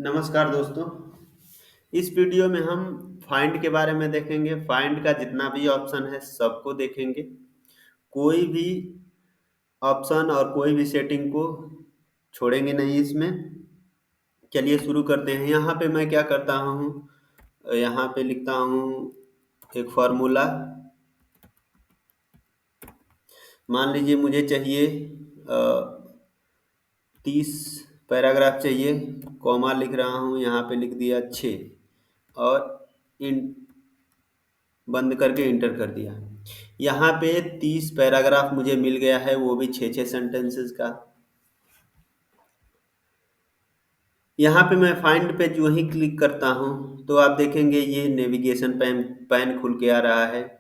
नमस्कार दोस्तों। इस वीडियो में हम फाइंड के बारे में देखेंगे। फाइंड का जितना भी ऑप्शन है सबको देखेंगे। कोई भी ऑप्शन और कोई भी सेटिंग को छोड़ेंगे नहीं इसमें। चलिए शुरू करते हैं। यहाँ पे मैं क्या करता हूँ, यहाँ पे लिखता हूँ एक फार्मूला। मान लीजिए मुझे चाहिए 30 पैराग्राफ चाहिए। कॉमा लिख रहा हूँ, यहाँ पे लिख दिया 6 और इन बंद करके इंटर कर दिया। यहाँ पे 30 पैराग्राफ मुझे मिल गया है, वो भी 6-6 सेंटेंसेस का। यहाँ पे मैं फाइंड पे जो ही क्लिक करता हूँ तो आप देखेंगे ये नेविगेशन पैन पैन खुल के आ रहा है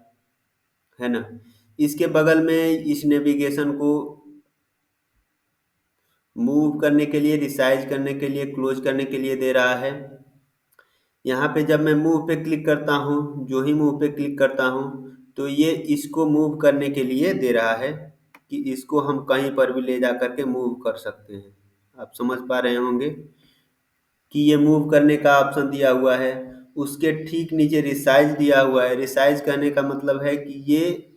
ना। इसके बगल में इस नेविगेशन को मूव करने के लिए, रिसाइज करने के लिए, क्लोज करने के लिए दे रहा है। यहाँ पे जब मैं मूव पे क्लिक करता हूँ, जो ही मूव पे क्लिक करता हूँ तो ये इसको मूव करने के लिए दे रहा है कि इसको हम कहीं पर भी ले जा करके मूव कर सकते हैं। आप समझ पा रहे होंगे कि ये मूव करने का ऑप्शन दिया हुआ है। उसके ठीक नीचे रिसाइज दिया हुआ है। रिसाइज करने का मतलब है कि ये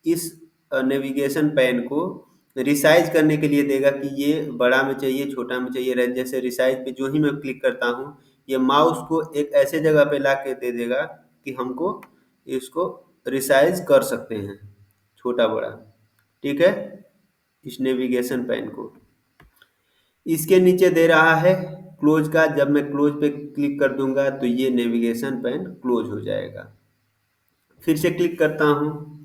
इस नेविगेशन पैन को रिसाइज करने के लिए देगा कि ये बड़ा में चाहिए, छोटा में चाहिए। जैसे रिसाइज पे जो ही मैं क्लिक करता हूँ, ये माउस को एक ऐसे जगह पे ला के दे देगा कि हमको इसको रिसाइज कर सकते हैं, छोटा बड़ा। ठीक है, इस नेविगेशन पैन को इसके नीचे दे रहा है क्लोज का। जब मैं क्लोज पे क्लिक कर दूंगा तो ये नेविगेशन पैन क्लोज हो जाएगा। फिर से क्लिक करता हूँ,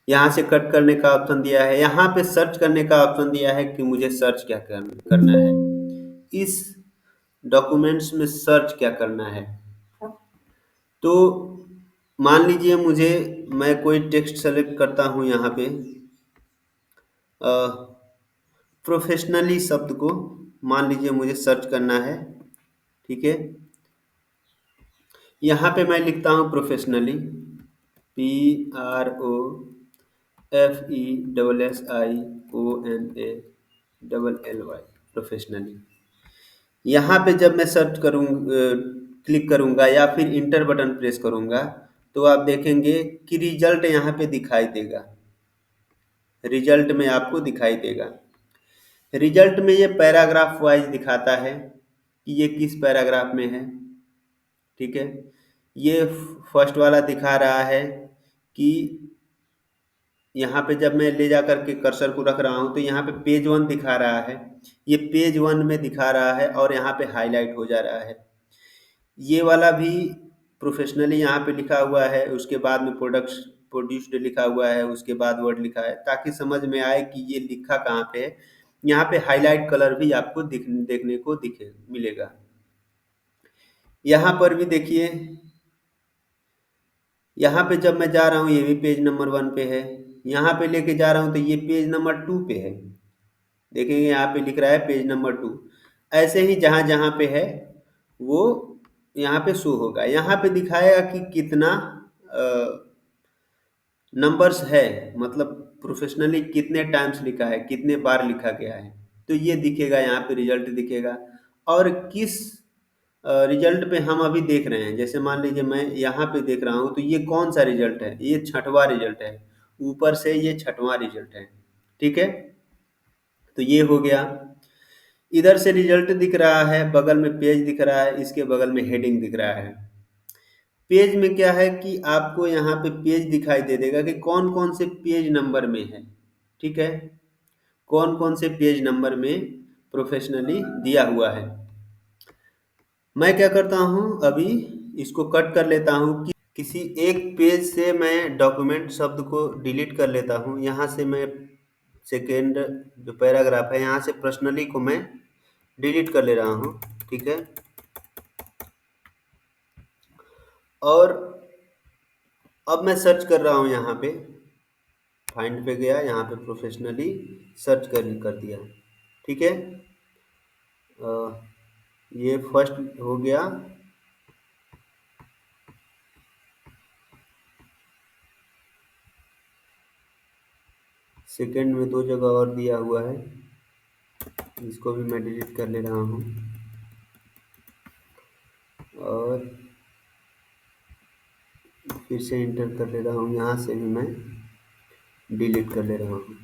यहाँ से कट करने का ऑप्शन दिया है। यहाँ पे सर्च करने का ऑप्शन दिया है कि मुझे सर्च क्या करना है, इस डॉक्यूमेंट्स में सर्च क्या करना है। तो मान लीजिए मुझे, मैं कोई टेक्स्ट सेलेक्ट करता हूँ यहाँ पे, प्रोफेशनली शब्द को मान लीजिए मुझे सर्च करना है। ठीक है, यहाँ पे मैं लिखता हूँ प्रोफेशनली, PROFESSIONALLY, प्रोफेशनली। यहाँ पे जब मैं सर्च करूँ, क्लिक करूँगा या फिर इंटर बटन प्रेस करूँगा तो आप देखेंगे कि रिजल्ट यहाँ पे दिखाई देगा। रिजल्ट में आपको दिखाई देगा। रिजल्ट में ये पैराग्राफ वाइज दिखाता है कि ये किस पैराग्राफ में है। ठीक है, ये फर्स्ट वाला दिखा रहा है कि यहाँ पे जब मैं ले जा करके कर्सर को रख रहा हूँ तो यहाँ पे पेज 1 दिखा रहा है। ये पेज 1 में दिखा रहा है और यहाँ पे हाईलाइट हो जा रहा है। ये वाला भी प्रोफेशनली यहाँ पे लिखा हुआ है, उसके बाद में प्रोडक्ट्स प्रोड्यूस्ड लिखा हुआ है, उसके बाद वर्ड लिखा है, ताकि समझ में आए कि ये लिखा कहाँ पे है। यहाँ पे हाईलाइट कलर भी आपको देखने को मिलेगा। यहाँ पर भी देखिए, यहाँ पे जब मैं जा रहा हूँ ये भी पेज नंबर 1 पे है। यहाँ पे लेके जा रहा हूँ तो ये पेज नंबर 2 पे है। देखेंगे यहाँ पे लिख रहा है पेज नंबर 2। ऐसे ही जहाँ जहाँ पे है वो यहाँ पे शो होगा। यहाँ पे दिखाएगा कि कितना नंबर्स है, मतलब प्रोफेशनली कितने टाइम्स लिखा है, कितने बार लिखा गया है। तो ये दिखेगा, यहाँ पे रिजल्ट दिखेगा। और किस रिजल्ट पे हम अभी देख रहे हैं, जैसे मान लीजिए मैं यहाँ पे देख रहा हूँ तो ये कौन सा रिजल्ट है, ये 6वां रिजल्ट है। ऊपर से ये 6वां रिजल्ट है। ठीक है, तो ये हो गया। इधर से रिजल्ट दिख रहा है, बगल में पेज दिख रहा है, इसके बगल में हेडिंग दिख रहा है। पेज में क्या है कि आपको यहाँ पे पेज दिखाई दे देगा कि कौन कौन से पेज नंबर में है। ठीक है, कौन कौन से पेज नंबर में प्रोफेशनली दिया हुआ है। मैं क्या करता हूँ, अभी इसको कट कर लेता हूँ कि किसी एक पेज से मैं डॉक्यूमेंट शब्द को डिलीट कर लेता हूँ। यहाँ से मैं सेकेंड जो पैराग्राफ है यहाँ से पर्सनली को मैं डिलीट कर ले रहा हूँ। ठीक है, और अब मैं सर्च कर रहा हूँ। यहाँ पे फाइंड पे गया, यहाँ पे प्रोफेशनली सर्च कर दिया। ठीक है, अ, ये फर्स्ट हो गया। सेकंड में 2 जगह और दिया हुआ है, इसको भी मैं डिलीट कर ले रहा हूँ। और फिर से इंटर कर ले रहा हूँ, यहाँ से भी मैं डिलीट कर ले रहा हूँ।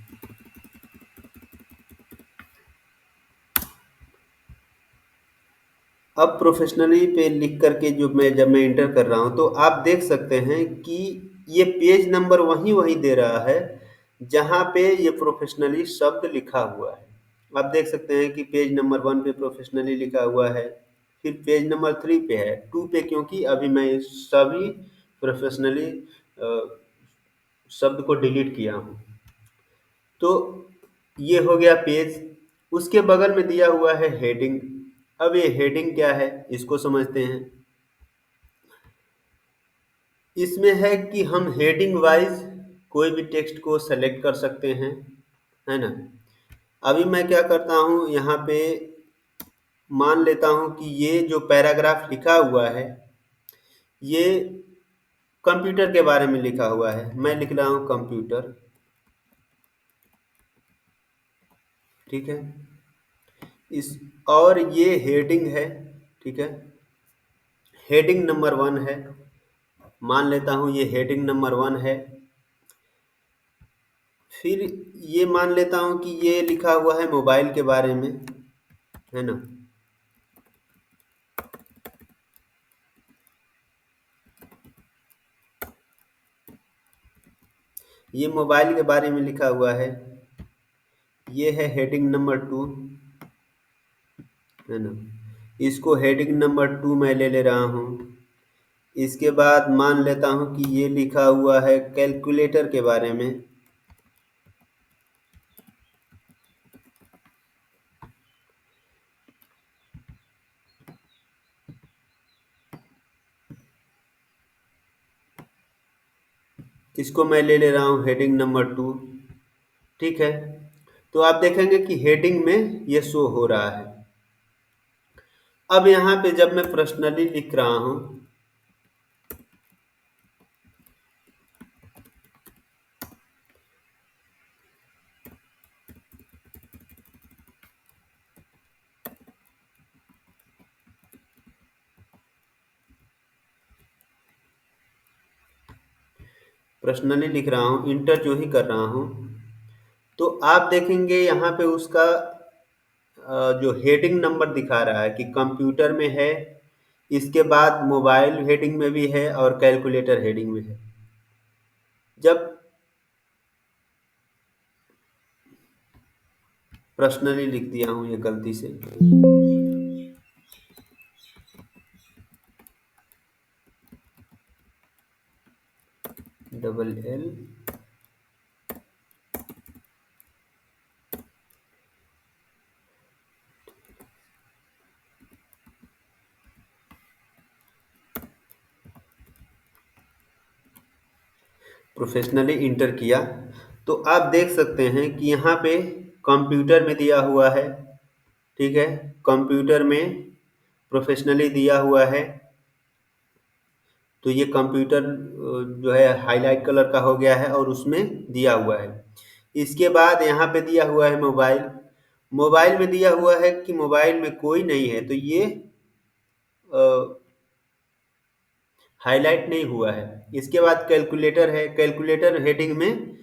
अब प्रोफेशनली पे लिख करके जब मैं इंटर कर रहा हूँ तो आप देख सकते हैं कि ये पेज नंबर वही दे रहा है जहाँ पे ये प्रोफेशनली शब्द लिखा हुआ है। आप देख सकते हैं कि पेज नंबर 1 पे प्रोफेशनली लिखा हुआ है, फिर पेज नंबर 3 पे है, 2 पे क्योंकि अभी मैं सभी प्रोफेशनली शब्द को डिलीट किया हूँ। तो ये हो गया पेज। उसके बगल में दिया हुआ है हेडिंग। अब ये हेडिंग क्या है इसको समझते हैं। इसमें है कि हम हेडिंग वाइज कोई भी टेक्स्ट को सेलेक्ट कर सकते हैं, है ना। अभी मैं क्या करता हूँ, यहाँ पे मान लेता हूँ कि ये जो पैराग्राफ लिखा हुआ है ये कंप्यूटर के बारे में लिखा हुआ है। मैं लिख रहा हूँ कंप्यूटर, ठीक है। इस और ये हेडिंग है, ठीक है। हेडिंग नंबर 1 है, मान लेता हूँ ये हेडिंग नंबर 1 है। फिर ये मान लेता हूँ कि ये लिखा हुआ है मोबाइल के बारे में, है ना। ये मोबाइल के बारे में लिखा हुआ है। ये है हेडिंग नंबर 2, है ना। इसको हेडिंग नंबर 2 मैं ले ले रहा हूँ। इसके बाद मान लेता हूँ कि ये लिखा हुआ है कैलकुलेटर के बारे में। इसको मैं ले ले रहा हूँ हेडिंग नंबर 2, ठीक है। तो आप देखेंगे कि हेडिंग में ये शो हो रहा है। अब यहाँ पे जब मैं पर्सनली लिख रहा हूँ, पर्सनली लिख रहा हूँ, इंटर जो ही कर रहा हूँ, तो आप देखेंगे यहाँ पे उसका जो हेडिंग नंबर दिखा रहा है कि कंप्यूटर में है, इसके बाद मोबाइल हेडिंग में भी है और कैलकुलेटर हेडिंग में है। जब पर्सनली लिख दिया हूँ ये गलती से, डबल एल प्रोफेशनली इंटर किया, तो आप देख सकते हैं कि यहाँ पे कंप्यूटर में दिया हुआ है, ठीक है। कंप्यूटर में प्रोफेशनली दिया हुआ है, तो ये कंप्यूटर जो है हाईलाइट कलर का हो गया है और उसमें दिया हुआ है। इसके बाद यहाँ पे दिया हुआ है मोबाइल। मोबाइल में दिया हुआ है कि मोबाइल में कोई नहीं है, तो ये हाईलाइट नहीं हुआ है। इसके बाद कैलकुलेटर है, कैलकुलेटर हेडिंग में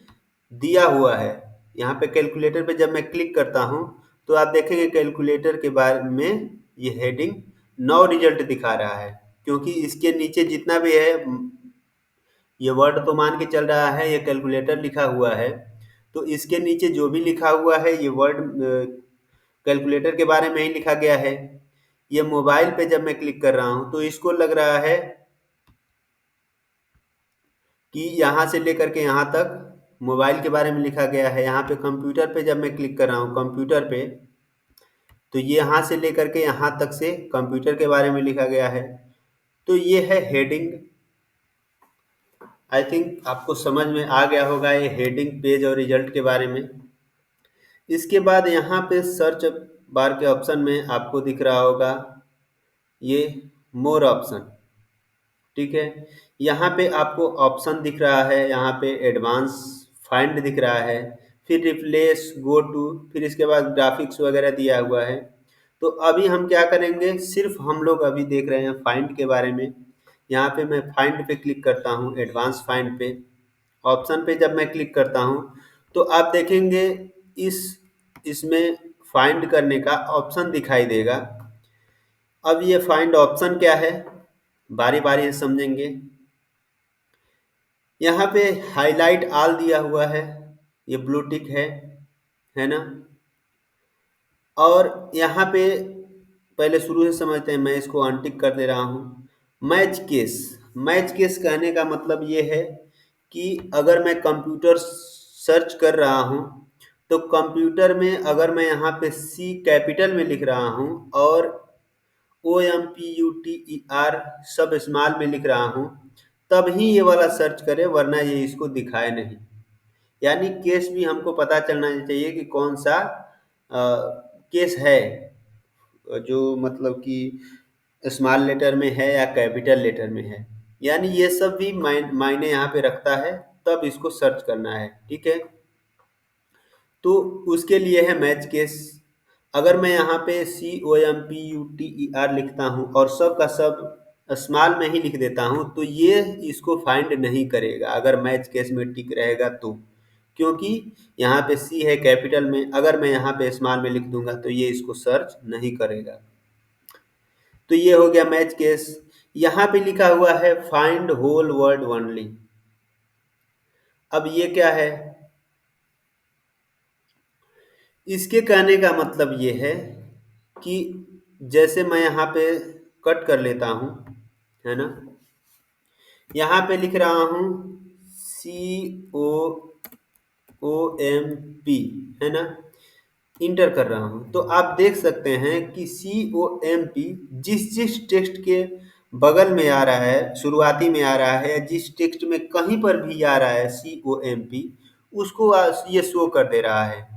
दिया हुआ है। यहाँ पे कैलकुलेटर पे जब मैं क्लिक करता हूँ तो आप देखेंगे कैलकुलेटर के बारे में ये हेडिंग 9 रिजल्ट दिखा रहा है, क्योंकि इसके नीचे जितना भी है ये वर्ड तो मान के चल रहा है ये कैलकुलेटर लिखा हुआ है, तो इसके नीचे जो भी लिखा हुआ है ये वर्ड कैलकुलेटर के बारे में ही लिखा गया है। ये मोबाइल पे जब मैं क्लिक कर रहा हूँ तो इसको लग रहा है कि यहाँ से लेकर के यहाँ तक मोबाइल के बारे में लिखा गया है। यहाँ पे कंप्यूटर पे जब मैं क्लिक कर रहा हूँ कंप्यूटर पे, तो ये यहाँ से लेकर के यहाँ तक से कंप्यूटर के बारे में लिखा गया है। तो ये है हेडिंग। आई थिंक आपको समझ में आ गया होगा ये हेडिंग, पेज और रिजल्ट के बारे में। इसके बाद यहाँ पे सर्च बार के ऑप्शन में आपको दिख रहा होगा ये मोर ऑप्शन, ठीक है। यहाँ पे आपको ऑप्शन दिख रहा है, यहाँ पे एडवांस फाइंड दिख रहा है, फिर रिप्लेस, गो टू, फिर इसके बाद ग्राफिक्स वगैरह दिया हुआ है। तो अभी हम क्या करेंगे, सिर्फ हम लोग अभी देख रहे हैं फाइंड के बारे में। यहाँ पे मैं फाइंड पे क्लिक करता हूँ, एडवांस फाइंड पे। ऑप्शन पे जब मैं क्लिक करता हूँ तो आप देखेंगे इस इसमें फाइंड करने का ऑप्शन दिखाई देगा। अब ये फाइंड ऑप्शन क्या है, बारी बारी से समझेंगे। यहाँ पे हाईलाइट ऑल दिया हुआ है, ये ब्लू टिक है ना। और यहाँ पे पहले शुरू से समझते हैं, मैं इसको अनटिक कर दे रहा हूँ। मैच केस, मैच केस कहने का मतलब ये है कि अगर मैं कंप्यूटर सर्च कर रहा हूँ तो कंप्यूटर में अगर मैं यहाँ पे सी कैपिटल में लिख रहा हूँ और OMPUTER सब स्मॉल में लिख रहा हूँ, तब ही ये वाला सर्च करे, वरना ये इसको दिखाए नहीं। यानी केस भी हमको पता चलना चाहिए कि कौन सा केस है, जो मतलब कि स्मॉल लेटर में है या कैपिटल लेटर में है। यानी ये सब भी मायने यहाँ पे रखता है, तब इसको सर्च करना है, ठीक है। तो उसके लिए है मैच केस। अगर मैं यहाँ पे COMPUTER लिखता हूँ और सब का सब स्मॉल में ही लिख देता हूँ, तो ये इसको फाइंड नहीं करेगा अगर मैच केस में टिक रहेगा तो। क्योंकि यहाँ पे सी है कैपिटल में, अगर मैं यहाँ पे स्मॉल में लिख दूंगा तो ये इसको सर्च नहीं करेगा। तो ये हो गया मैच केस। यहाँ पे लिखा हुआ है फाइंड होल वर्ड ओनली। अब ये क्या है, इसके कहने का मतलब ये है कि जैसे मैं यहाँ पे कट कर लेता हूँ, है ना। यहाँ पे लिख रहा हूँ COOMP, है ना, इंटर कर रहा हूँ। तो आप देख सकते हैं कि COMP जिस जिस टेक्स्ट के बगल में आ रहा है, शुरुआती में आ रहा है, जिस टेक्स्ट में कहीं पर भी आ रहा है COMP, उसको ये शो कर दे रहा है।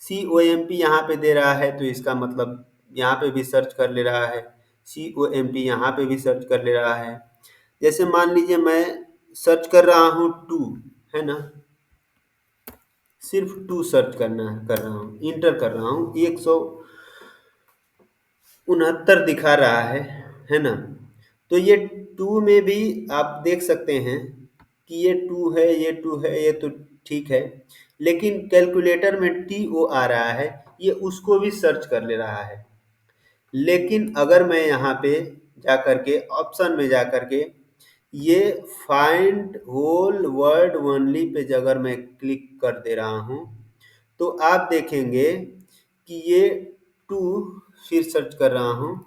COMP यहाँ पे दे रहा है तो इसका मतलब यहाँ पे भी सर्च कर ले रहा है, COMP यहाँ पे भी सर्च कर ले रहा है। जैसे मान लीजिए मैं सर्च कर रहा हूँ टू, है ना, सिर्फ टू सर्च कर रहा हूँ, इंटर कर रहा हूँ, 169 दिखा रहा है ना। तो ये टू में भी आप देख सकते हैं कि ये टू है, ये टू है, ये तो ठीक है। लेकिन कैलकुलेटर में TO आ रहा है, ये उसको भी सर्च कर ले रहा है। लेकिन अगर मैं यहाँ पे जा करके ऑप्शन में जा करके ये find whole word only pay अगर मैं क्लिक कर दे रहा हूँ, तो आप देखेंगे कि ये टू फिर सर्च कर रहा हूँ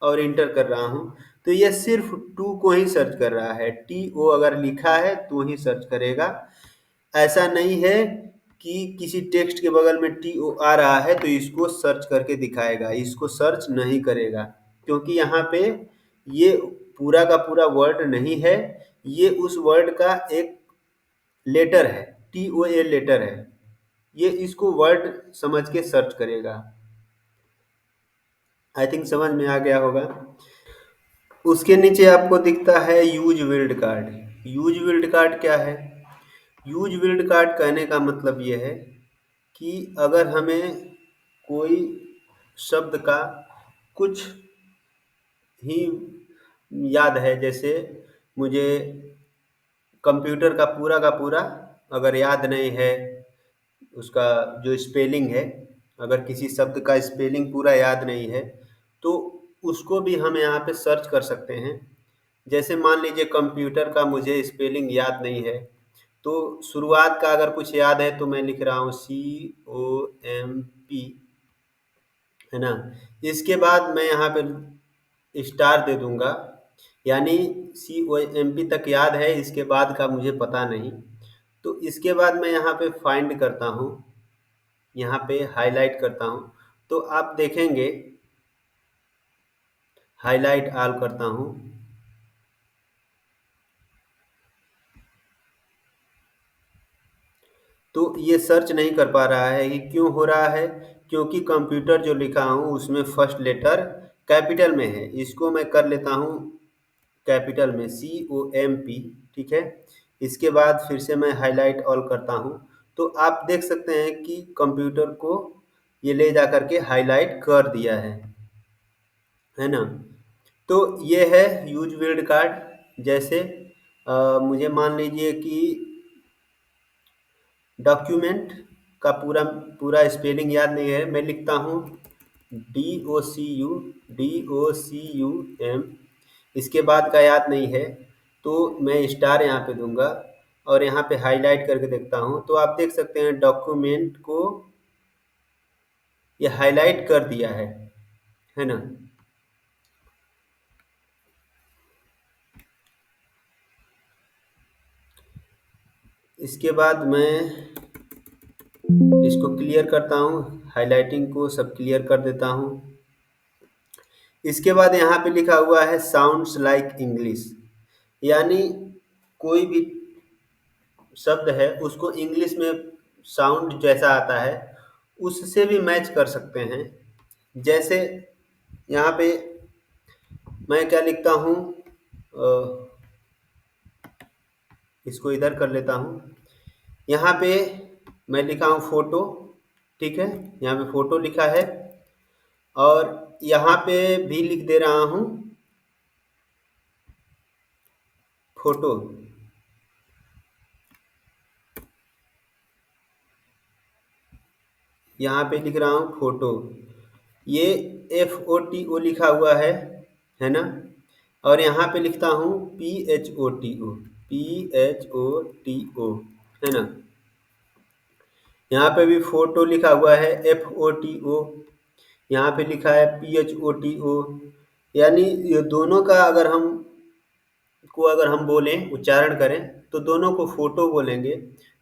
और इंटर कर रहा हूँ, तो ये सिर्फ टू को ही सर्च कर रहा है। TO अगर लिखा है तो ही सर्च करेगा। ऐसा नहीं है कि किसी टेक्स्ट के बगल में TO आ रहा है तो इसको सर्च करके दिखाएगा, इसको सर्च नहीं करेगा। क्योंकि यहाँ पे ये पूरा का पूरा वर्ड नहीं है, ये उस वर्ड का एक लेटर है, TOA लेटर है। ये इसको वर्ड समझ के सर्च करेगा। आई थिंक समझ में आ गया होगा। उसके नीचे आपको दिखता है use wild card. Use wild card क्या है? यूज विल्ड कार्ड कहने का मतलब ये है कि अगर हमें कोई शब्द का कुछ ही याद है, जैसे मुझे कंप्यूटर का पूरा अगर याद नहीं है, उसका जो स्पेलिंग है, अगर किसी शब्द का स्पेलिंग पूरा याद नहीं है, तो उसको भी हम यहाँ पे सर्च कर सकते हैं। जैसे मान लीजिए कंप्यूटर का मुझे स्पेलिंग याद नहीं है, तो शुरुआत का अगर कुछ याद है तो मैं लिख रहा हूँ COMP, है ना। इसके बाद मैं यहाँ पे स्टार दे दूंगा, यानी COMP तक याद है, इसके बाद का मुझे पता नहीं। तो इसके बाद मैं यहाँ पे फाइंड करता हूँ, यहाँ पे हाईलाइट करता हूँ, तो आप देखेंगे हाईलाइट ऑल करता हूँ, तो ये सर्च नहीं कर पा रहा है। ये क्यों हो रहा है? क्योंकि कंप्यूटर जो लिखा हूँ उसमें फर्स्ट लेटर कैपिटल में है। इसको मैं कर लेता हूँ कैपिटल में, COMP, ठीक है। इसके बाद फिर से मैं हाईलाइट ऑल करता हूँ, तो आप देख सकते हैं कि कंप्यूटर को ये ले जा करके हाईलाइट कर दिया है ना। तो ये है यूज वर्ड कार्ड। जैसे मुझे मान लीजिए कि डॉक्यूमेंट का पूरा पूरा स्पेलिंग याद नहीं है, मैं लिखता हूँ DOCUM, इसके बाद का याद नहीं है, तो मैं स्टार यहाँ पे दूंगा और यहाँ पे हाईलाइट करके देखता हूँ, तो आप देख सकते हैं डॉक्यूमेंट को ये हाईलाइट कर दिया है ना। इसके बाद मैं इसको क्लियर करता हूँ, हाइलाइटिंग को सब क्लियर कर देता हूँ। इसके बाद यहाँ पे लिखा हुआ है साउंड्स लाइक इंग्लिश, यानी कोई भी शब्द है उसको इंग्लिश में साउंड जैसा आता है उससे भी मैच कर सकते हैं। जैसे यहाँ पे मैं क्या लिखता हूँ, इसको इधर कर लेता हूँ। यहाँ पे मैं लिखा हूँ फोटो, ठीक है, यहाँ पे फोटो लिखा है और यहाँ पे भी लिख दे रहा हूँ फोटो। यहाँ पे लिख रहा हूँ फोटो, ये FOTO लिखा हुआ है ना। और यहाँ पे लिखता हूँ PHOTO है ना। यहाँ पे भी फोटो लिखा हुआ है FOTO, यहाँ पे लिखा है PHOTO। यानी ये दोनों का अगर हम बोलें, उच्चारण करें तो दोनों को फोटो बोलेंगे।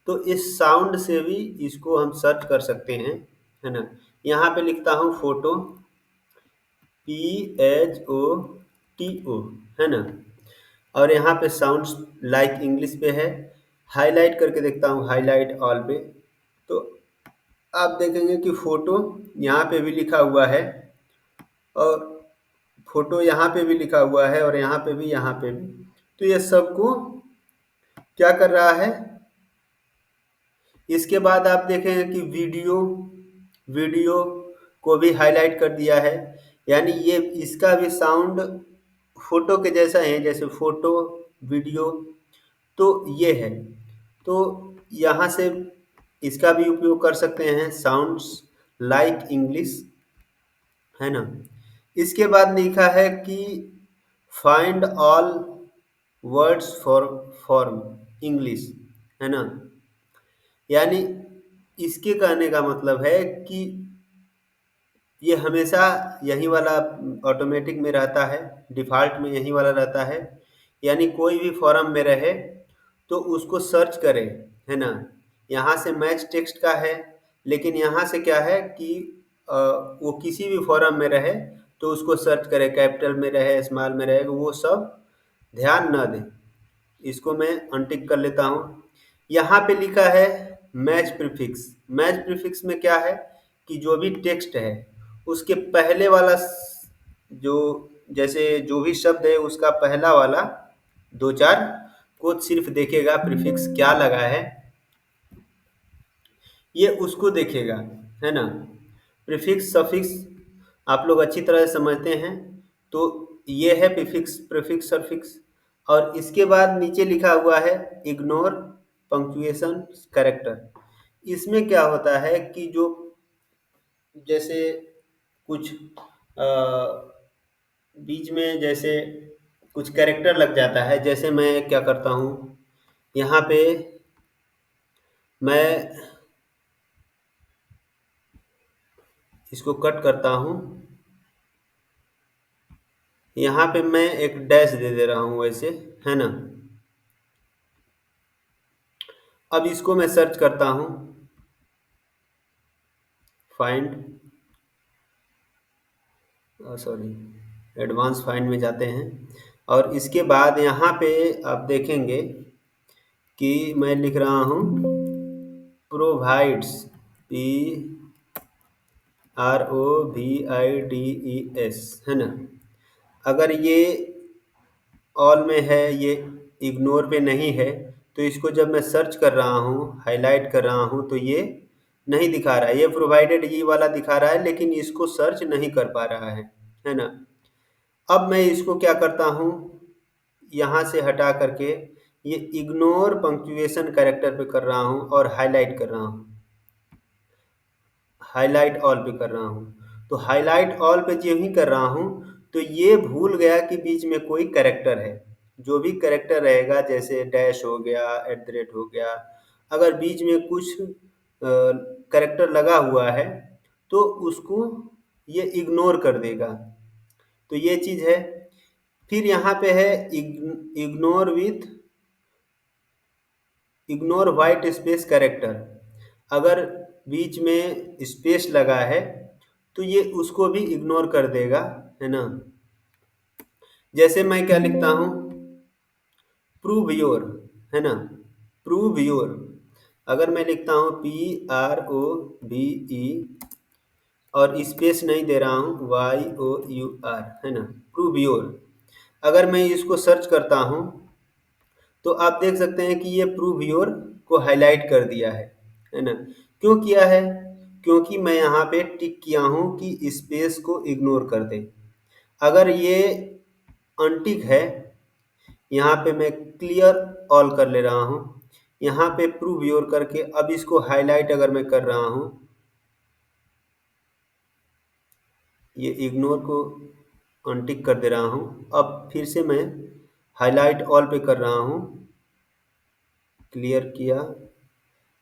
तो इस साउंड से भी इसको हम सर्च कर सकते हैं, है ना। यहाँ पे लिखता हूँ फोटो PHOTO है ना। और यहाँ पे साउंड्स लाइक इंग्लिश पे है, हाईलाइट करके देखता हूँ हाईलाइट ऑल पे, तो आप देखेंगे कि फोटो यहाँ पे भी लिखा हुआ है और फोटो यहाँ पे भी लिखा हुआ है और यहाँ पे भी, यहाँ पे भी। तो ये सबको क्या कर रहा है। इसके बाद आप देखेंगे कि वीडियो वीडियो को भी हाईलाइट कर दिया है, यानी ये इसका भी साउंड फोटो के जैसा है, जैसे फोटो वीडियो, तो ये है। तो यहाँ से इसका भी उपयोग कर सकते हैं, साउंड्स लाइक इंग्लिश, है ना। इसके बाद लिखा है कि find all words for form English, है ना। यानी इसके कहने का मतलब है कि ये हमेशा यही वाला ऑटोमेटिक में रहता है, डिफ़ॉल्ट में यही वाला रहता है। यानी कोई भी फॉर्म में रहे तो उसको सर्च करें, है ना। यहाँ से मैच टेक्स्ट का है, लेकिन यहाँ से क्या है कि वो किसी भी फॉर्म में रहे तो उसको सर्च करें, कैपिटल में रहे स्मॉल में रहे, वो सब ध्यान न दें। इसको मैं अनटिक कर लेता हूँ। यहाँ पे लिखा है मैच प्रीफिक्स। मैच प्रीफिक्स में क्या है कि जो भी टेक्स्ट है उसके पहले वाला जो जैसे जो भी शब्द है उसका पहला वाला दो चार को सिर्फ देखेगा, प्रीफिक्स क्या लगा है ये उसको देखेगा, है ना। प्रीफिक्स सफिक्स आप लोग अच्छी तरह से समझते हैं, तो ये है प्रीफिक्स प्रीफिक्स सफिक्स। और इसके बाद नीचे लिखा हुआ है इग्नोर पंक्चुएशन कैरेक्टर। इसमें क्या होता है कि जो जैसे कुछ बीच में जैसे कुछ कैरेक्टर लग जाता है, जैसे मैं क्या करता हूँ, यहाँ पे मैं इसको कट करता हूँ, यहाँ पे मैं एक डैश दे रहा हूँ वैसे, है ना। अब इसको मैं सर्च करता हूँ, फाइंड सॉरी एडवांस फाइंड में जाते हैं और इसके बाद यहाँ पे आप देखेंगे कि मैं लिख रहा हूँ प्रोवाइड्स PROVIDES, है ना। अगर ये ऑल में है, ये इग्नोर पे नहीं है, तो इसको जब मैं सर्च कर रहा हूँ, हाईलाइट कर रहा हूँ, तो ये नहीं दिखा रहा है, ये प्रोवाइडेड ये वाला दिखा रहा है लेकिन इसको सर्च नहीं कर पा रहा है ना। अब मैं इसको क्या करता हूँ, यहाँ से हटा करके ये इग्नोर पंक्चुएशन कैरेक्टर पे कर रहा हूँ और हाईलाइट कर रहा हूँ, हाईलाइट ऑल पे कर रहा हूँ। तो हाईलाइट ऑल पे जो ही कर रहा हूँ तो ये भूल गया कि बीच में कोई कैरेक्टर है। जो भी कैरेक्टर रहेगा जैसे डैश हो गया, एट द रेट हो गया, अगर बीच में कुछ कैरेक्टर लगा हुआ है तो उसको ये इग्नोर कर देगा। तो ये चीज़ है। फिर यहाँ पे है ignore with ignore white space character. अगर बीच में स्पेस लगा है तो ये उसको भी इग्नोर कर देगा, है ना। जैसे मैं क्या लिखता हूँ, प्रूव योर, है ना, प्रूव योर। अगर मैं लिखता हूँ PROVE और स्पेस नहीं दे रहा हूँ YOUR, है ना, प्रूव योर। अगर मैं इसको सर्च करता हूँ तो आप देख सकते हैं कि ये प्रूव योर को हाईलाइट कर दिया है ना। क्यों किया है? क्योंकि मैं यहाँ पे टिक किया हूँ कि स्पेस को इग्नोर कर दे। अगर ये अनटिक है, यहाँ पे मैं क्लियर ऑल कर ले रहा हूँ, यहाँ पे प्रूव योर करके अब इसको हाईलाइट अगर मैं कर रहा हूँ, ये इग्नोर को अनटिक कर दे रहा हूँ। अब फिर से मैं हाईलाइट ऑल पे कर रहा हूँ, क्लियर किया,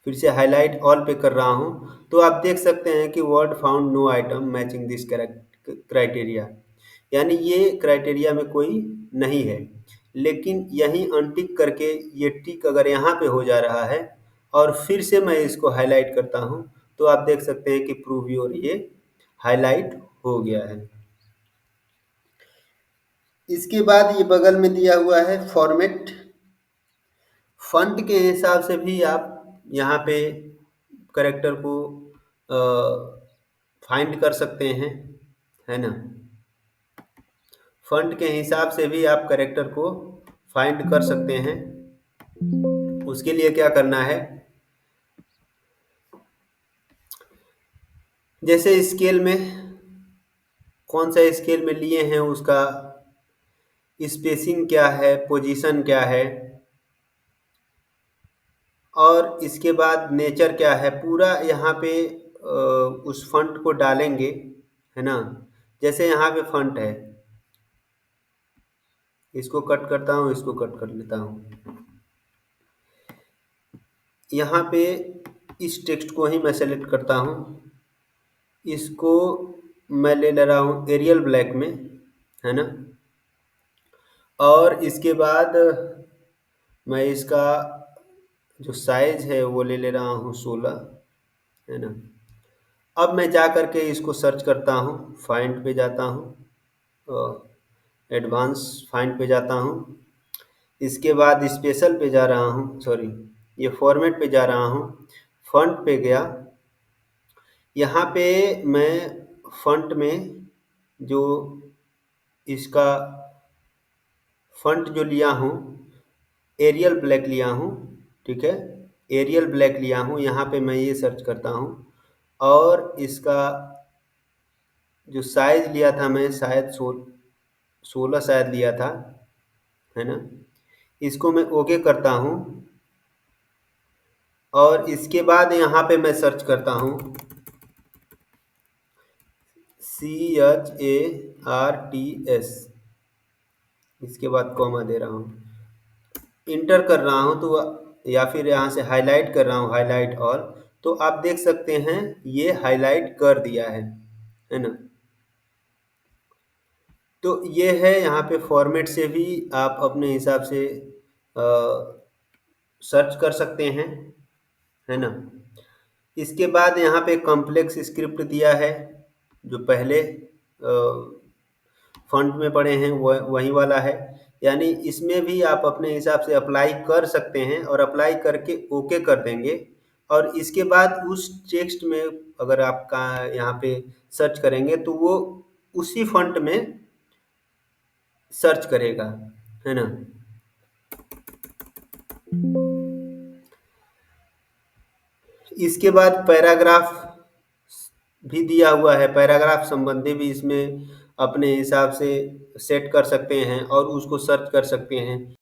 फिर से हाईलाइट ऑल पे कर रहा हूँ तो आप देख सकते हैं कि word found no item matching this criteria, यानी ये क्राइटेरिया में कोई नहीं है। लेकिन यहीं अनटिक करके ये टिक अगर यहाँ पे हो जा रहा है और फिर से मैं इसको हाईलाइट करता हूँ तो आप देख सकते हैं कि प्रूव योर ये हाईलाइट हो गया है। इसके बाद ये बगल में दिया हुआ है फॉर्मेट। फंट के हिसाब से भी आप यहाँ पे करेक्टर को फाइंड कर सकते हैं, है ना। फंट के हिसाब से भी आप करेक्टर को फाइंड कर सकते हैं। उसके लिए क्या करना है, जैसे स्केल में कौन सा स्केल में लिए हैं, उसका स्पेसिंग क्या है, पोजीशन क्या है, और इसके बाद नेचर क्या है, पूरा यहाँ पे उस फंट को डालेंगे, है ना। जैसे यहाँ पे फंट है, इसको कट करता हूँ, इसको कट कर लेता हूँ। यहाँ पे इस टेक्स्ट को ही मैं सेलेक्ट करता हूँ, इसको मैं ले रहा हूँ एरियल ब्लैक में, है ना। और इसके बाद मैं इसका जो साइज है वो ले रहा हूँ 16, है ना। अब मैं जा कर के इसको सर्च करता हूँ, फाइंड पे जाता हूँ, एडवांस फाइंड पे जाता हूँ। इसके बाद स्पेशल पे जा रहा हूँ, सॉरी ये फॉर्मेट पे जा रहा हूँ, फंट पे गया। यहाँ पे मैं फंट में जो इसका फंट जो लिया हूँ, एरियल ब्लैक लिया हूँ, ठीक है, एरियल ब्लैक लिया हूँ। यहाँ पे मैं ये सर्च करता हूँ और इसका जो साइज लिया था मैं शायद 16 शायद लिया था, है ना। इसको मैं ओके करता हूँ और इसके बाद यहाँ पे मैं सर्च करता हूँ CHARTS, इसके बाद कॉमा दे रहा हूँ, इंटर कर रहा हूँ तो या फिर यहाँ से हाईलाइट कर रहा हूँ, हाईलाइट ऑल, तो आप देख सकते हैं ये हाईलाइट कर दिया है ना। तो ये है, यहाँ पे फॉर्मेट से भी आप अपने हिसाब से सर्च कर सकते हैं, है ना। इसके बाद यहाँ पे कॉम्प्लेक्स स्क्रिप्ट दिया है, जो पहले फंड में पड़े हैं वही वाला है, यानी इसमें भी आप अपने हिसाब से अप्लाई कर सकते हैं और अप्लाई करके ओके कर देंगे। और इसके बाद उस टेक्स्ट में अगर आपका यहाँ पे सर्च करेंगे तो वो उसी फंट में सर्च करेगा, है ना। इसके बाद पैराग्राफ भी दिया हुआ है, पैराग्राफ संबंधी भी इसमें अपने हिसाब से सेट कर सकते हैं और उसको सर्च कर सकते हैं।